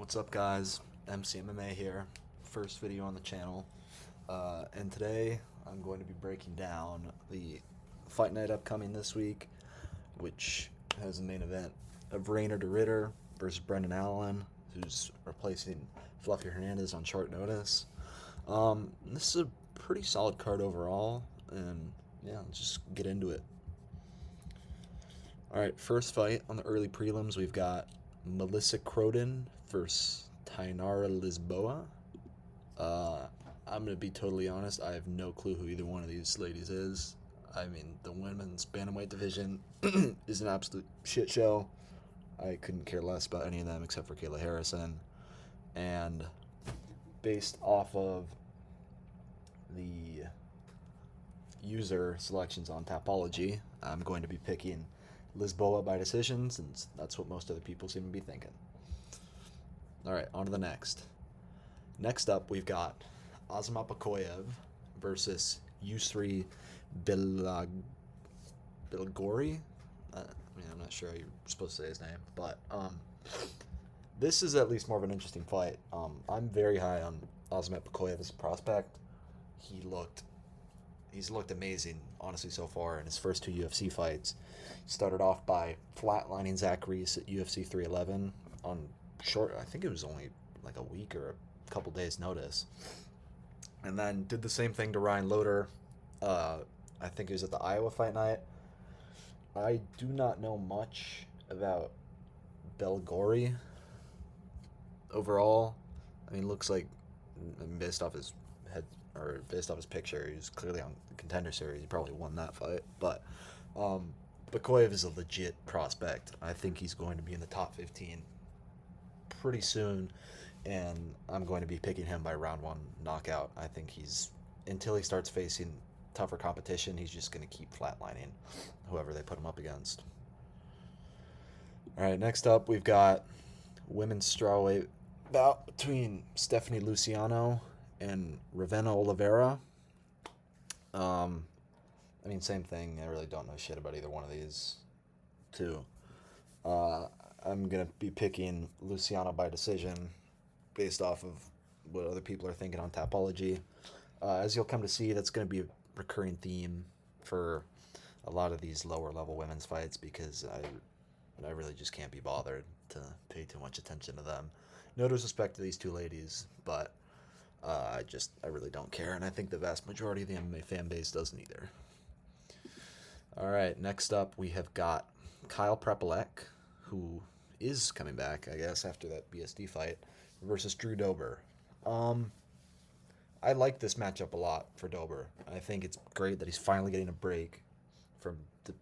What's up, guys? MCMMA here. First video on the channel. And today I'm going to be breaking down the fight night upcoming this week, which has a main event of Rainer de Ritter versus Brendan Allen, who's replacing Fluffy Hernandez on short notice. This is a pretty solid card overall, and yeah, let's just get into it. Alright, first fight on the early prelims, we've got Melissa Croden versus Tainara Lisboa. I'm going to be totally honest, I have no clue who either one of these ladies is. I mean, the women's bantamweight division is an absolute shit show. I couldn't care less about any of them except for Kayla Harrison. And based off of the user selections on Tapology, I'm going to be picking Lisboa by decision, since that's what most other people seem to be thinking. Alright, on to the next. Next up, we've got Azamat Bakoyev versus Yusri Bilagori. I'm not sure how you're supposed to say his name, but this is at least more of an interesting fight. I'm very high on Azamat Bakoyev as a prospect. He's looked amazing, honestly, so far in his first two UFC fights. He started off by flatlining Zach Reese at UFC 311 on short, I think it was only like a week or a couple days' notice. And then did the same thing to Ryan Loder. I think it was at the Iowa Fight Night. I do not know much about Belgori overall. I mean, looks like, based off his head, or based off his picture, he's clearly on the Contender Series. He probably won that fight. But Bakoyev is a legit prospect. I think he's going to be in the top 15 pretty soon, and I'm going to be picking him by round one knockout. I think until he starts facing tougher competition, he's just going to keep flatlining whoever they put him up against. All right, next up, we've got women's strawweight bout between Stephanie Luciano and Ravenna Oliveira. I mean, same thing. I really don't know shit about either one of these two. I'm going to be picking Luciano by decision based off of what other people are thinking on Tapology. As you'll come to see, that's going to be a recurring theme for a lot of these lower level women's fights, because I really just can't be bothered to pay too much attention to them. No disrespect to these two ladies, but I really don't care, and I think the vast majority of the MMA fan base doesn't either. All right, next up we have got Kyle Prepolek, who is coming back, I guess, after that BSD fight, versus Drew Dober. I like this matchup a lot for Dober. I think it's great that he's finally getting a break from the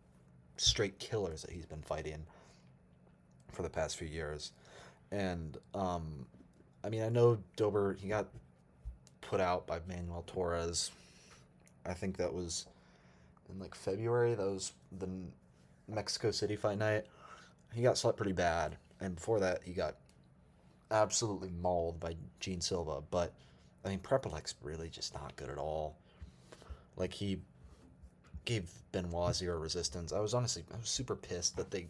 straight killers that he's been fighting for the past few years. And, I mean, I know Dober, he got put out by Manuel Torres. I think that was in, like, February. That was the Mexico City fight night. He got slept pretty bad. And before that, he got absolutely mauled by Gene Silva. But, I mean, Prepolek's really just not good at all. Like, he gave Benoit zero resistance. I was super pissed that they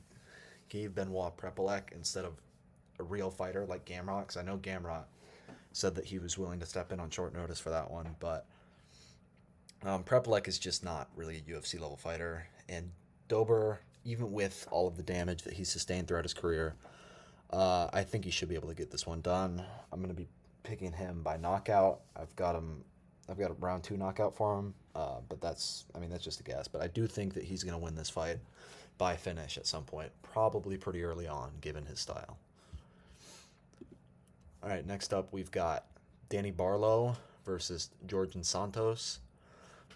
gave Benoit Prepolek instead of a real fighter like Gamrot, because I know Gamrot said that he was willing to step in on short notice for that one, but Prepolek is just not really a UFC level fighter, and Dober, even with all of the damage that he's sustained throughout his career, I think he should be able to get this one done. I'm going to be picking him by knockout. I've got a round 2 knockout for him, but that's just a guess. But I do think that he's going to win this fight by finish at some point, probably pretty early on, given his style. All right, next up we've got Danny Barlow versus Georgian Santos.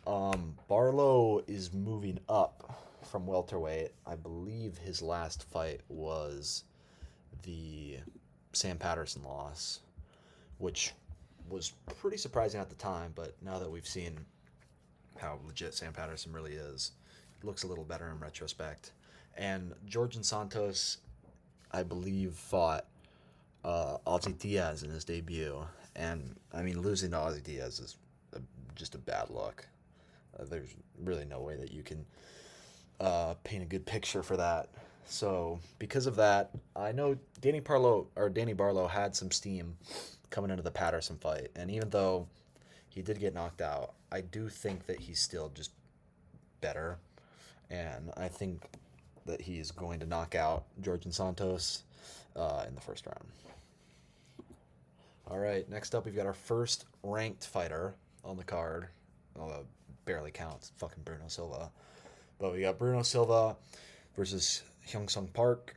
Barlow is moving up from welterweight. I believe his last fight was the Sam Patterson loss, which was pretty surprising at the time, but now that we've seen how legit Sam Patterson really is, it looks a little better in retrospect. And Georgian Santos, I believe, fought Ozzy Diaz in his debut, and I mean, losing to Ozzy Diaz is just a bad look. There's really no way that you can paint a good picture for that So because of that, I know Danny Barlow had some steam coming into the Patterson fight, and even though he did get knocked out, I do think that he's still just better, and I think that he is going to knock out Georgian Santos in the first round. All right, next up we've got our first ranked fighter on the card. Although barely counts, fucking Bruno Silva. But we got Bruno Silva versus Hyung Sung Park.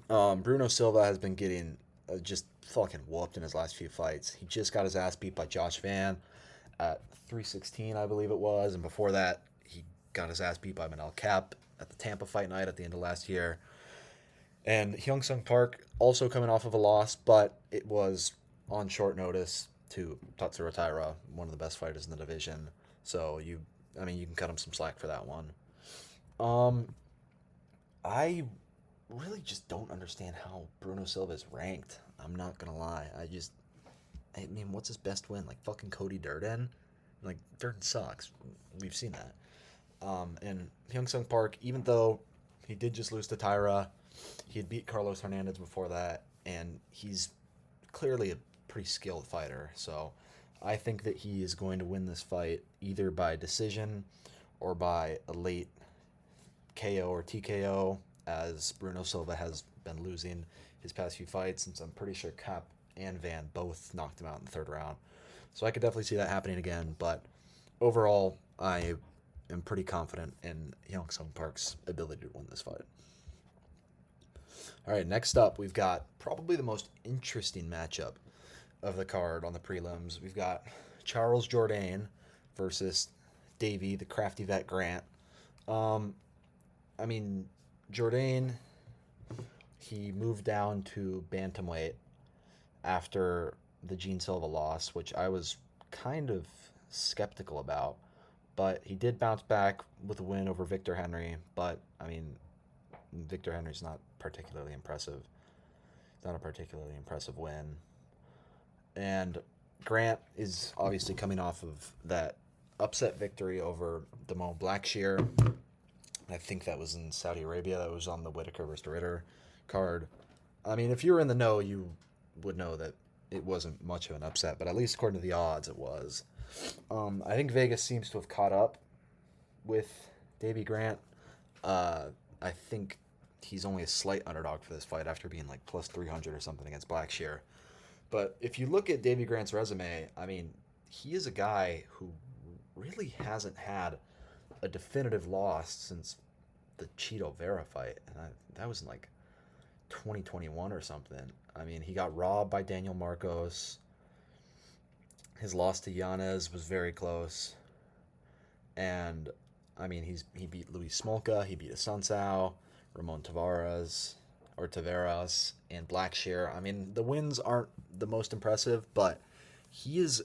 Bruno Silva has been getting just fucking whooped in his last few fights. He just got his ass beat by Josh Van at 316, I believe it was, and before that, he got his ass beat by Manel Cap at the Tampa Fight Night at the end of last year. And Hyung Sung Park also coming off of a loss, but it was on short notice to Tatsuro Taira, one of the best fighters in the division. So you can cut him some slack for that one. Um, I really just don't understand how Bruno Silva is ranked. I'm not gonna lie. I mean, what's his best win? Like fucking Cody Durden? Like Durden sucks. We've seen that. And Hyung Sung Park, even though he did just lose to Tyra, he had beat Carlos Hernandez before that, and he's clearly a pretty skilled fighter. So I think that he is going to win this fight either by decision or by a late KO or TKO, as Bruno Silva has been losing his past few fights, since I'm pretty sure Cap and Van both knocked him out in the third round. So I could definitely see that happening again, but overall, I am pretty confident in Hyung Sung Park's ability to win this fight. All right, next up, we've got probably the most interesting matchup of the card on the prelims. We've got Charles Jourdain versus Davey, the crafty vet Grant. Um, I mean, Jourdain, he moved down to bantamweight after the Gene Silva loss, which I was kind of skeptical about. But he did bounce back with a win over Victor Henry. But, I mean, Victor Henry's not particularly impressive. It's not a particularly impressive win. And Grant is obviously coming off of that upset victory over Damon Blackshear. I think that was in Saudi Arabia. That was on the Whitaker versus Ritter card. I mean, if you were in the know, you would know that it wasn't much of an upset, but at least according to the odds, it was. I think Vegas seems to have caught up with Davy Grant. I think he's only a slight underdog for this fight after being like plus 300 or something against Blackshear. But if you look at Davy Grant's resume, I mean, he is a guy who really hasn't had a definitive loss since the Cheeto Vera fight, and that was in like 2021 or something. I mean, he got robbed by Daniel Marcos. His loss to Yanez was very close, and I mean, he beat Luis Smolka, he beat Asuncao, Ramon Taveras, and Blackshear. I mean, the wins aren't the most impressive, but he is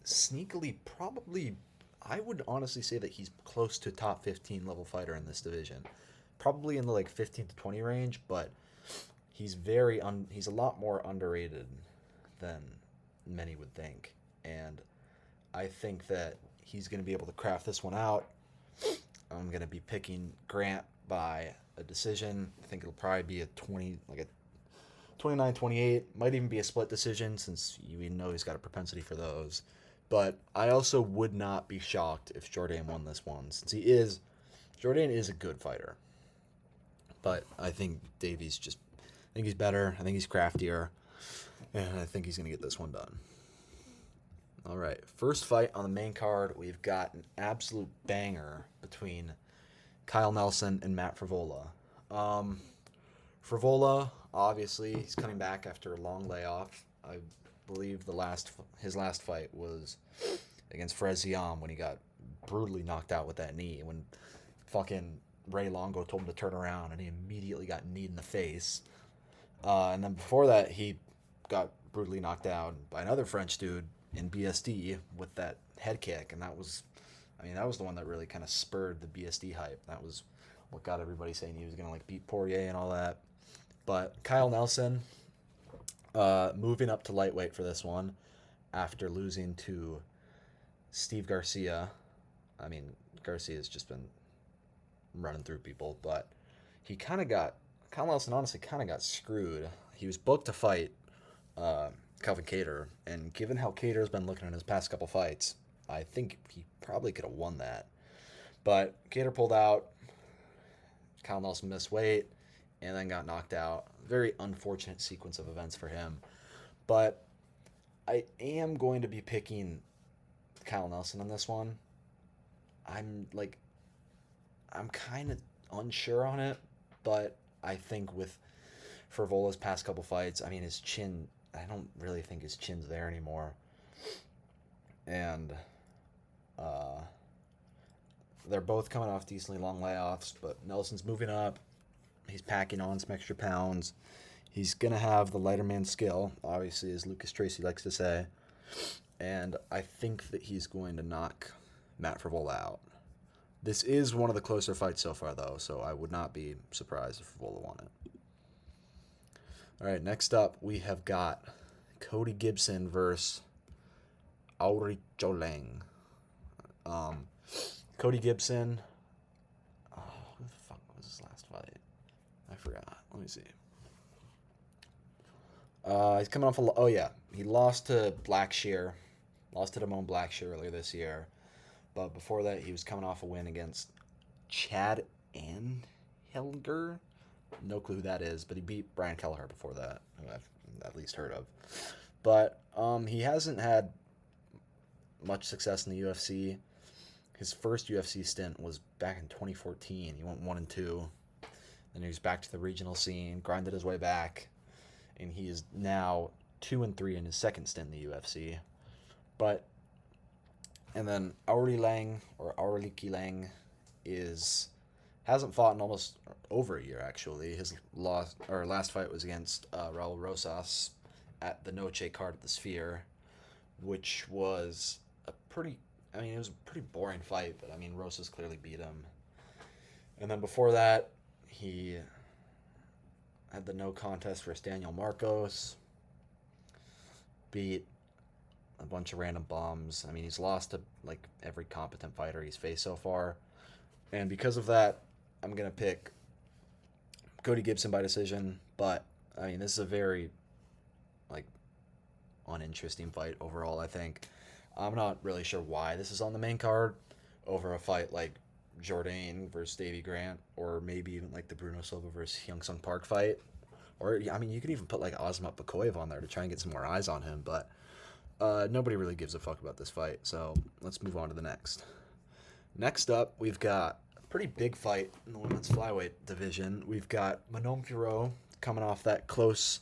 sneakily probably, I would honestly say that he's close to top 15 level fighter in this division. Probably in the like 15 to 20 range, but he's a lot more underrated than many would think. And I think that he's going to be able to craft this one out. I'm going to be picking Grant by a decision. I think it'll probably be a 29-28. Might even be a split decision, since you know he's got a propensity for those. But I also would not be shocked if Jourdain won this one, since Jourdain is a good fighter. But I think I think he's better. I think he's craftier. And I think he's going to get this one done. All right, first fight on the main card, we've got an absolute banger between Kyle Nelson and Matt Frivola. Frivola, obviously, he's coming back after a long layoff. I believe his last fight was against Frez Ziam, when he got brutally knocked out with that knee. When fucking Ray Longo told him to turn around, and he immediately got kneed in the face. And then before that, he got brutally knocked out by another French dude in BSD with that head kick, and that was the one that really kind of spurred the BSD hype. That was what got everybody saying he was gonna like beat Poirier and all that. But Kyle Nelson, moving up to lightweight for this one after losing to Steve Garcia. I mean, Garcia's just been running through people, but Kyle Nelson honestly kind of got screwed. He was booked to fight uh, Calvin Kattar, and given how Kattar's been looking in his past couple fights, I think he probably could have won that. But Kattar pulled out. Kyle Nelson missed weight and then got knocked out. Very unfortunate sequence of events for him. But I am going to be picking Kyle Nelson on this one. I'm like, I'm kind of unsure on it, but I think with Fervola's past couple fights, I mean, his chin, I don't really think his chin's there anymore. And uh, they're both coming off decently long layoffs, but Nelson's moving up. He's packing on some extra pounds. He's going to have the lighter man skill, obviously, as Lucas Tracy likes to say. And I think that he's going to knock Matt Frevola out. This is one of the closer fights so far, though, so I would not be surprised if Frevola won it. All right, next up, we have got Cody Gibson versus Auricholeng. Cody Gibson. Oh, who the fuck was his last fight? I forgot. Let me see. He's coming off he lost to Blackshear. Lost to Damone Blackshear earlier this year. But before that, he was coming off a win against Chad Anhelger. No clue who that is, but he beat Brian Kelleher before that, who I've at least heard of. But he hasn't had much success in the UFC. His first UFC stint was back in 2014. He went 1-2. Then he was back to the regional scene, grinded his way back, and he is now 2-3 in his second stint in the UFC. And then Auricholeng Lang hasn't fought in almost over a year, actually. His last fight was against Raul Rosas at the Noche card at the Sphere, which was it was a pretty boring fight, but I mean, Rosas clearly beat him. And then before that, he had the no contest versus Daniel Marcos, beat a bunch of random bums. I mean, he's lost to like every competent fighter he's faced so far. And because of that, I'm going to pick Cody Gibson by decision. But, I mean, this is a very, uninteresting fight overall, I think. I'm not really sure why this is on the main card over a fight like Jourdain versus Davy Grant, or maybe even like the Bruno Silva versus Hyung Sung Park fight. Or, I mean, you could even put like Ozmat Bakoyev on there to try and get some more eyes on him. But nobody really gives a fuck about this fight. So let's move on to the next. Next up, we've got a pretty big fight in the women's flyweight division. We've got Manon Fiorot coming off that close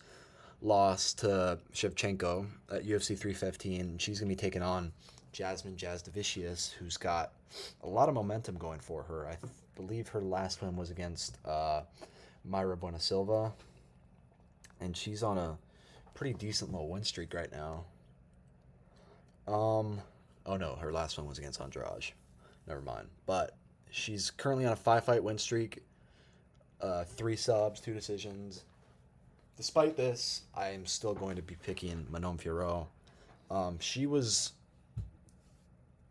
loss to Shevchenko at UFC 315. She's going to be taking on Jasmine Jasdavicius, who's got a lot of momentum going for her. I believe her last win was against Mayra Bueno Silva, and she's on a pretty decent little win streak right now. Oh no, her last one was against Andrade. Never mind. But she's currently on a 5-fight win streak, 3 subs, 2 decisions. Despite this, I am still going to be picking Manon Fiorot. She was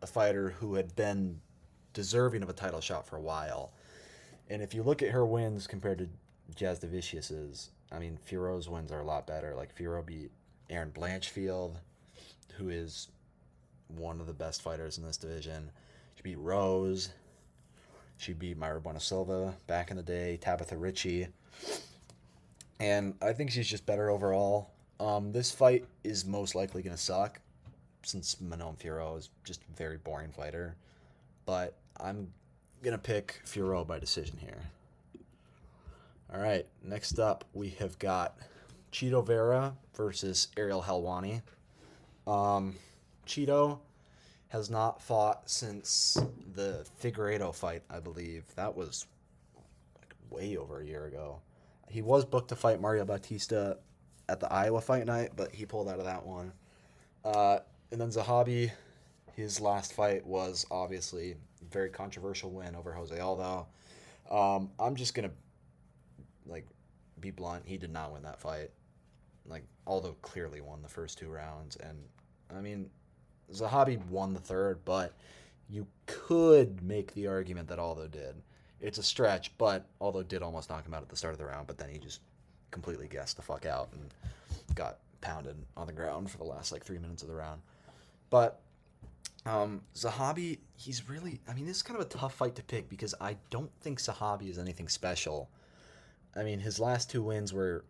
a fighter who had been deserving of a title shot for a while. And if you look at her wins compared to Jasdavicius's, I mean, Fiorot's wins are a lot better. Like, Fiorot beat Erin Blanchfield, who is one of the best fighters in this division. She beat Rose. She beat Mayra Bueno Silva back in the day, Tabitha Ritchie. And I think she's just better overall. This fight is most likely going to suck, since Manon Fiorot is just a very boring fighter. But I'm going to pick Fiorot by decision here. All right, next up we have got Chito Vera versus Ariel Helwani. Chito has not fought since the Figueiredo fight, I believe. That was way over a year ago. He was booked to fight Mario Bautista at the Iowa Fight Night, but he pulled out of that one. And then Zahabi, his last fight was obviously a very controversial win over Jose Aldo. I'm just going to be blunt. He did not win that fight. Aldo clearly won the first 2 rounds. And, I mean, Zahabi won the third, but you could make the argument that Aldo did. It's a stretch, but although did almost knock him out at the start of the round, but then he just completely gassed the fuck out and got pounded on the ground for the last like 3 minutes of the round. But Zahabi, he's really. I mean, this is kind of a tough fight to pick because I don't think Zahabi is anything special. I mean, his last two wins were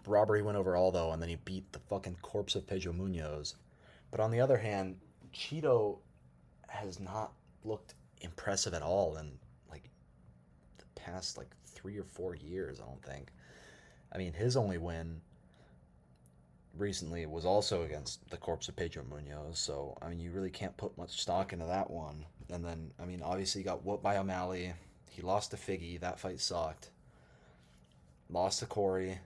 robbery win over Aldo, and then he beat the fucking corpse of Pedro Munoz. But on the other hand, Cheeto has not looked impressive at all in like the past like 3 or 4 years. I don't think. I mean, his only win recently was also against the corpse of Pedro Munoz. So I mean, you really can't put much stock into that one. And then I mean, obviously he got whooped by O'Malley. He lost to Figgy. That fight sucked. Lost to Corey,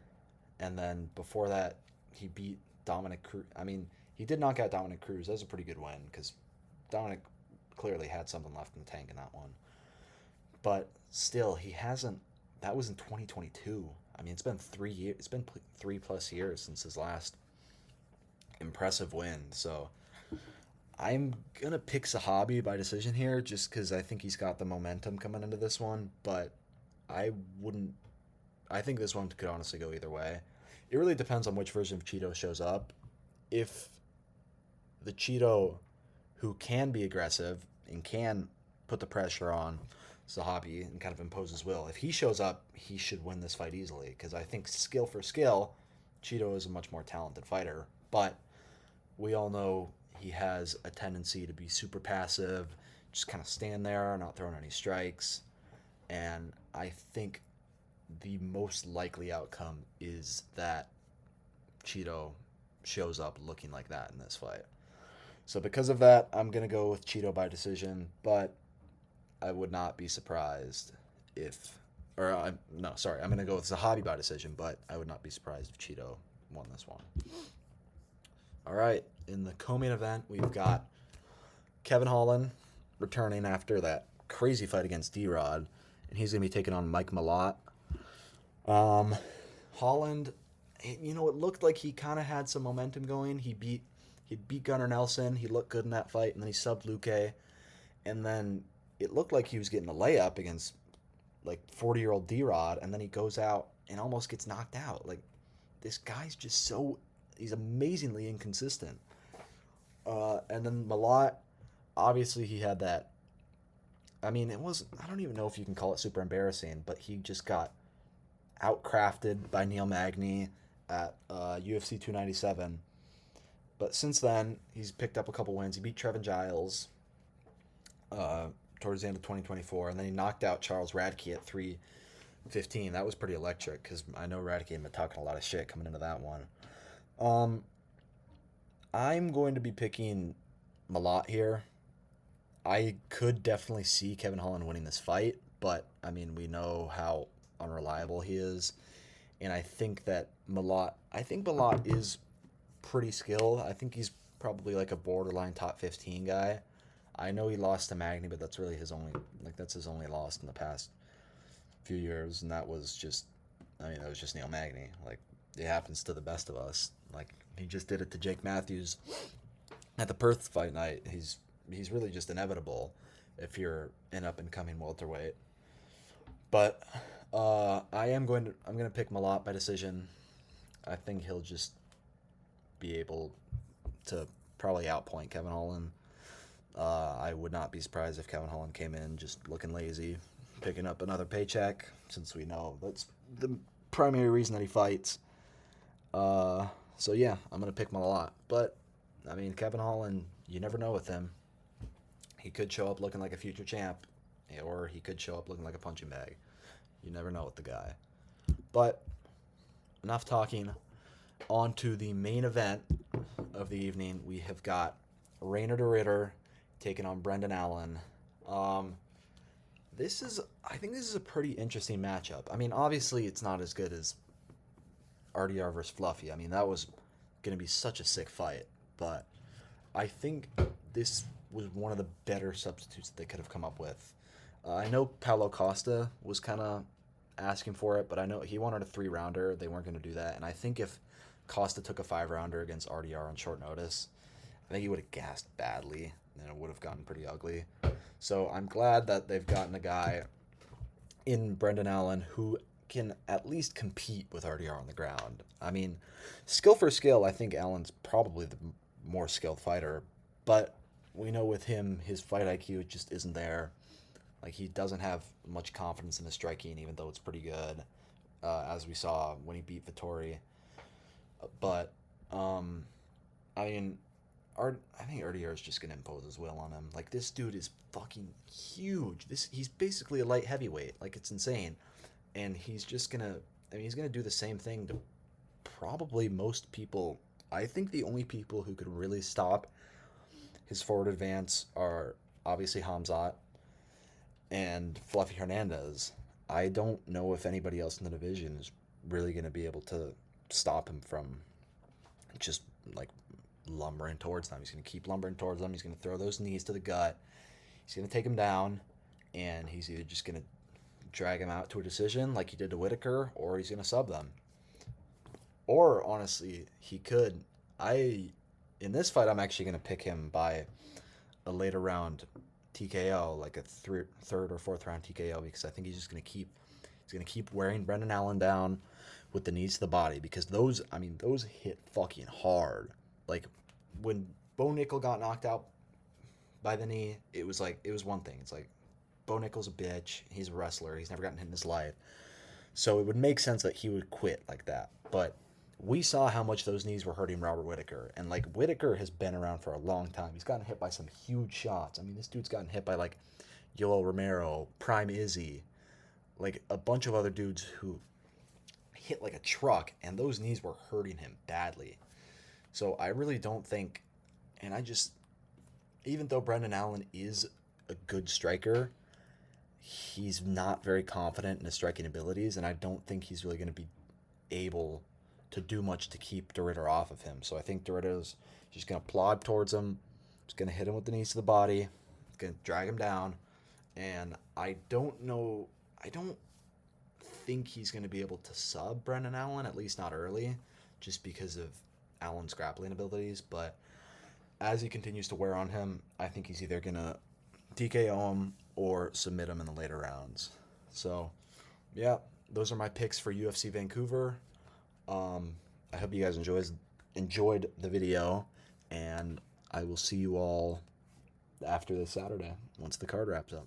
and then before that he beat Dominic Cruz. I mean, he did knock out Dominic Cruz. That was a pretty good win because Dominic clearly had something left in the tank in that one. But still, he hasn't. That was in 2022. I mean, it's been 3 years. It's been 3+ years since his last impressive win. So I'm gonna pick Sahabi by decision here, just because I think he's got the momentum coming into this one. But I wouldn't. I think this one could honestly go either way. It really depends on which version of Cheeto shows up. If the Cheeto who can be aggressive and can put the pressure on Zahabi and kind of impose his will, if he shows up, he should win this fight easily. Because I think skill for skill, Cheeto is a much more talented fighter. But we all know he has a tendency to be super passive, just kind of stand there, not throwing any strikes. And I think the most likely outcome is that Cheeto shows up looking like that in this fight. So because of that, I'm going to go with Cheeto by decision, but I would not be surprised if no, sorry, I'm going to go with Zahabi by decision, but I would not be surprised if Cheeto won this one. All right, in the co-main event, we've got Kevin Holland returning after that crazy fight against D-Rod, and he's going to be taking on Mike Malott. Holland, it looked like he kind of had some momentum going. He beat Gunnar Nelson. He looked good in that fight, and then he subbed Luque, and then it looked like he was getting a layup against like 40-year-old D-Rod, and then he goes out and almost gets knocked out. Like, this guy's just he's amazingly inconsistent. And then Malott, obviously he had that. I mean, I don't even know if you can call it super embarrassing, but he just got outcrafted by Neil Magny at UFC 297. But since then, he's picked up a couple wins. He beat Trevin Giles towards the end of 2024, and then he knocked out Charles Radke at 315. That was pretty electric because I know Radke had been talking a lot of shit coming into that one. I'm going to be picking Malott here. I could definitely see Kevin Holland winning this fight, but I mean, we know how unreliable he is, and I think Malott is pretty skilled. I think he's probably like a borderline top 15 guy. I know he lost to Magny, but that's really his only loss in the past few years, and that was just Neil Magny. Like, it happens to the best of us. Like, he just did it to Jake Matthews at the Perth fight night. He's really just inevitable if you're an up and coming welterweight. But I'm going to pick Malott by decision. I think he'll just be able to probably outpoint Kevin Holland. I would not be surprised if Kevin Holland came in just looking lazy, picking up another paycheck, since we know that's the primary reason that he fights. So yeah, I'm going to pick Malott. But, I mean, Kevin Holland, you never know with him. He could show up looking like a future champ, or he could show up looking like a punching bag. You never know with the guy. But enough talking. On to the main event of the evening. We have got Rainer de Ritter taking on Brendan Allen. I think this is a pretty interesting matchup. I mean, obviously it's not as good as RDR versus Fluffy. I mean, that was going to be such a sick fight. But I think this was one of the better substitutes that they could have come up with. I know Paulo Costa was kind of asking for it, but I know he wanted a 3-rounder. They weren't going to do that. And I think if Costa took a 5-rounder against RDR on short notice, I think he would have gassed badly, and it would have gotten pretty ugly. So I'm glad that they've gotten a guy in Brendan Allen who can at least compete with RDR on the ground. I mean, skill for skill, I think Allen's probably the more skilled fighter, but we know with him, his fight IQ just isn't there. Like, he doesn't have much confidence in his striking, even though it's pretty good, as we saw when he beat Vittori. But, I mean, I think RDR is just gonna impose his will on him. Like, this dude is fucking huge. He's basically a light heavyweight. Like, it's insane, and he's just gonna. I mean, he's gonna do the same thing to probably most people. I think the only people who could really stop his forward advance are obviously Hamzat and Fluffy Hernandez. I don't know if anybody else in the division is really going to be able to stop him from just like lumbering towards them. He's going to keep lumbering towards them. He's going to throw those knees to the gut. He's going to take him down, and he's either just going to drag him out to a decision like he did to Whitaker, or he's going to sub them. Or honestly, he could. I In this fight, I'm actually going to pick him by a later round TKO, like a third or fourth round TKO, because I think he's gonna keep wearing Brendan Allen down with the knees to the body, because those hit fucking hard. Like, when Bo Nickel got knocked out by the knee, it was one thing. It's like, Bo Nickel's a bitch. He's a wrestler. He's never gotten hit in his life. So it would make sense that he would quit like that. But we saw how much those knees were hurting Robert Whitaker. And, like, Whitaker has been around for a long time. He's gotten hit by some huge shots. I mean, this dude's gotten hit by, like, Yoel Romero, Prime Izzy, like, a bunch of other dudes who hit like a truck, and those knees were hurting him badly. So I really don't think, and I just, even though Brendan Allen is a good striker, he's not very confident in his striking abilities, and I don't think he's really going to be able to do much to keep DeRitter off of him. So I think DeRitter's just going to plod towards him, just going to hit him with the knees to the body, going to drag him down, and I don't know, I don't think he's going to be able to sub Brendan Allen, at least not early, just because of Allen's grappling abilities. But as he continues to wear on him, I think he's either going to TKO him or submit him in the later rounds. So, yeah, those are my picks for UFC Vancouver. I hope you guys enjoyed the video, and I will see you all after this Saturday once the card wraps up.